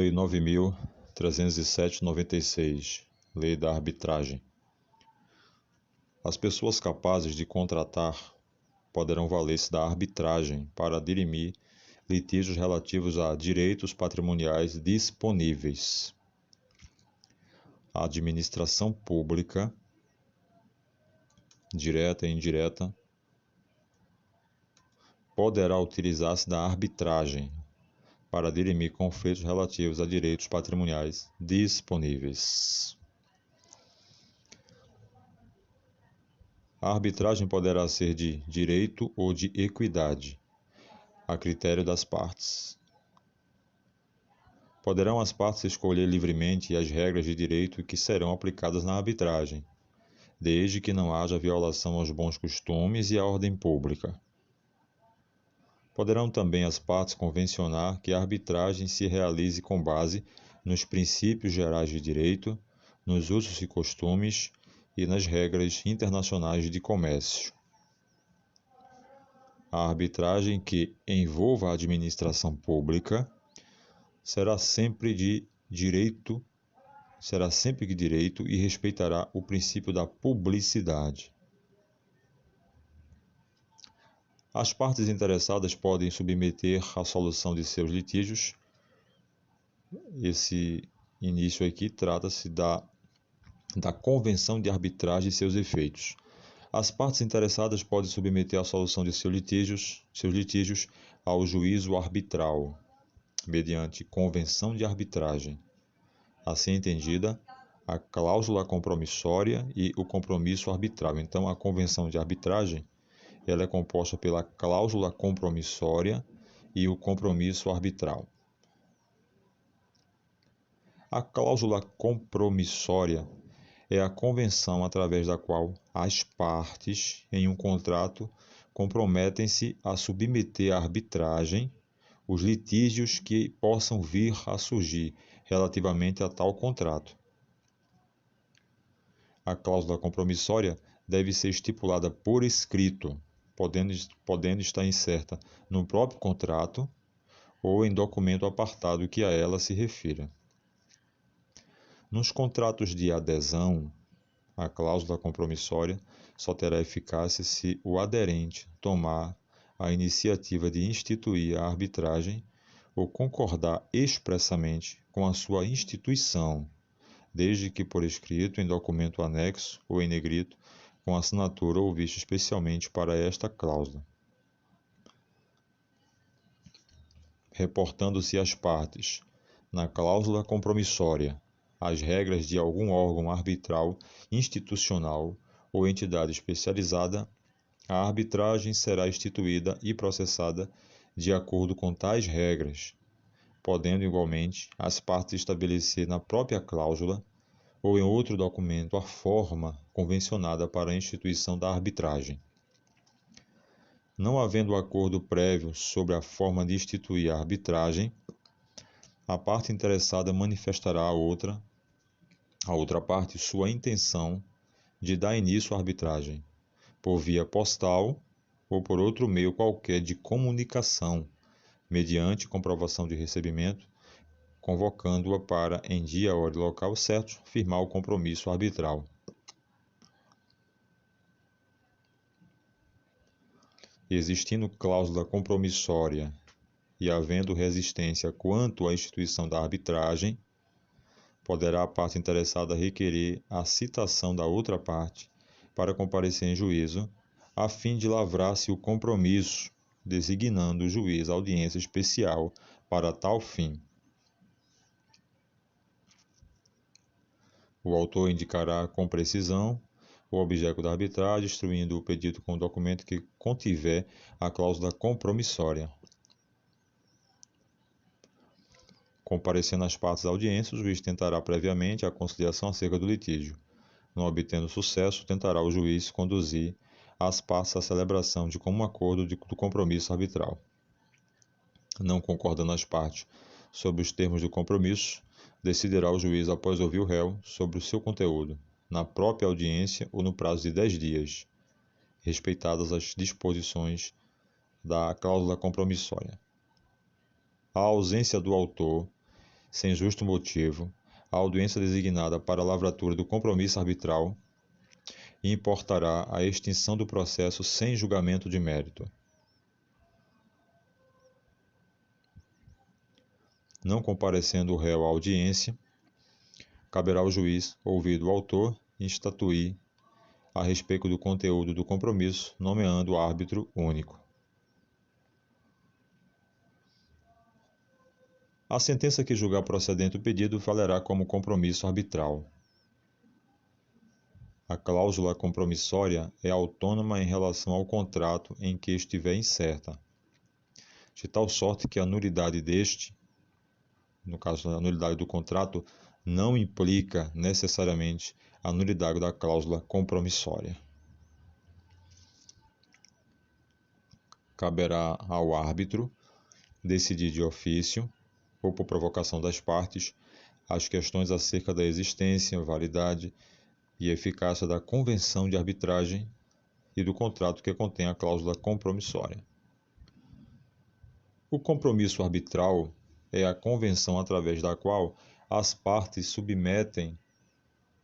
Lei 9.307/96, Lei da Arbitragem. As pessoas capazes de contratar poderão valer-se da arbitragem para dirimir litígios relativos a direitos patrimoniais disponíveis. A administração pública, direta e indireta, poderá utilizar-se da arbitragem para dirimir conflitos relativos a direitos patrimoniais disponíveis. A arbitragem poderá ser de direito ou de equidade, a critério das partes. Poderão as partes escolher livremente as regras de direito que serão aplicadas na arbitragem, desde que não haja violação aos bons costumes e à ordem pública. Poderão também as partes convencionar que a arbitragem se realize com base nos princípios gerais de direito, nos usos e costumes e nas regras internacionais de comércio. A arbitragem que envolva a administração pública será sempre de direito e respeitará o princípio da publicidade. As partes interessadas podem submeter a solução de seus litígios. Esse início aqui trata-se da convenção de arbitragem e seus efeitos. As partes interessadas podem submeter a solução de seus litígios ao juízo arbitral, mediante convenção de arbitragem. Assim entendida, a cláusula compromissória e o compromisso arbitral. Então, a convenção de arbitragem ela é composta pela cláusula compromissória e o compromisso arbitral. A cláusula compromissória é a convenção através da qual as partes em um contrato comprometem-se a submeter à arbitragem os litígios que possam vir a surgir relativamente a tal contrato. A cláusula compromissória deve ser estipulada por escrito, podendo estar incerta no próprio contrato ou em documento apartado que a ela se refira. Nos contratos de adesão, a cláusula compromissória só terá eficácia se o aderente tomar a iniciativa de instituir a arbitragem ou concordar expressamente com a sua instituição, desde que por escrito, em documento anexo ou em negrito, com assinatura ou visto especialmente para esta cláusula. Reportando-se às partes, na cláusula compromissória, as regras de algum órgão arbitral, institucional ou entidade especializada, a arbitragem será instituída e processada de acordo com tais regras, podendo igualmente as partes estabelecer na própria cláusula ou em outro documento a forma convencionada para a instituição da arbitragem. Não havendo acordo prévio sobre a forma de instituir a arbitragem, a parte interessada manifestará à outra parte sua intenção de dar início à arbitragem, por via postal ou por outro meio qualquer de comunicação, mediante comprovação de recebimento, convocando-a para, em dia, hora e local certos, firmar o compromisso arbitral. Existindo cláusula compromissória e havendo resistência quanto à instituição da arbitragem, poderá a parte interessada requerer a citação da outra parte para comparecer em juízo, a fim de lavrar-se o compromisso, designando o juiz audiência especial para tal fim. O autor indicará com precisão o objeto da arbitragem, instruindo o pedido com o documento que contiver a cláusula compromissória. Comparecendo as partes à audiência, o juiz tentará previamente a conciliação acerca do litígio. Não obtendo sucesso, tentará o juiz conduzir as partes à celebração de comum acordo do compromisso arbitral. Não concordando as partes sobre os termos do compromisso, decidirá o juiz após ouvir o réu sobre o seu conteúdo, na própria audiência ou no prazo de 10 dias, respeitadas as disposições da cláusula compromissória. A ausência do autor sem justo motivo, a audiência designada para a lavratura do compromisso arbitral e importará a extinção do processo sem julgamento de mérito. Não comparecendo o réu à audiência, caberá ao juiz, ouvido o autor, instituir a respeito do conteúdo do compromisso, nomeando árbitro único. A sentença que julgar procedente o pedido valerá como compromisso arbitral. A cláusula compromissória é autônoma em relação ao contrato em que estiver incerta, de tal sorte que a nulidade deste, no caso a nulidade do contrato, não implica necessariamente a nulidade da cláusula compromissória. Caberá ao árbitro decidir de ofício ou por provocação das partes as questões acerca da existência, validade e eficácia da convenção de arbitragem e do contrato que contém a cláusula compromissória. O compromisso arbitral é a convenção através da qual as partes submetem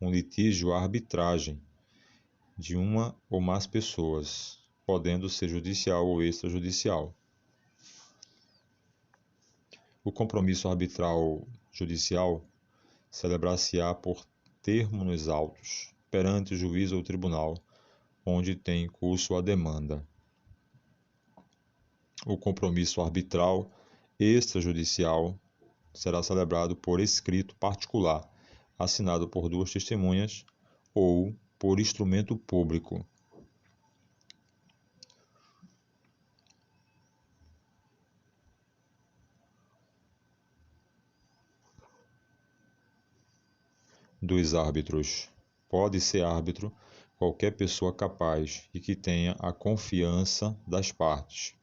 um litígio à arbitragem de uma ou mais pessoas, podendo ser judicial ou extrajudicial. O compromisso arbitral judicial celebrar-se-á por termo nos autos, perante o juiz ou tribunal, onde tem curso a demanda. O compromisso arbitral extrajudicial será celebrado por escrito particular, assinado por duas testemunhas ou por instrumento público. Dos árbitros. Pode ser árbitro qualquer pessoa capaz e que tenha a confiança das partes.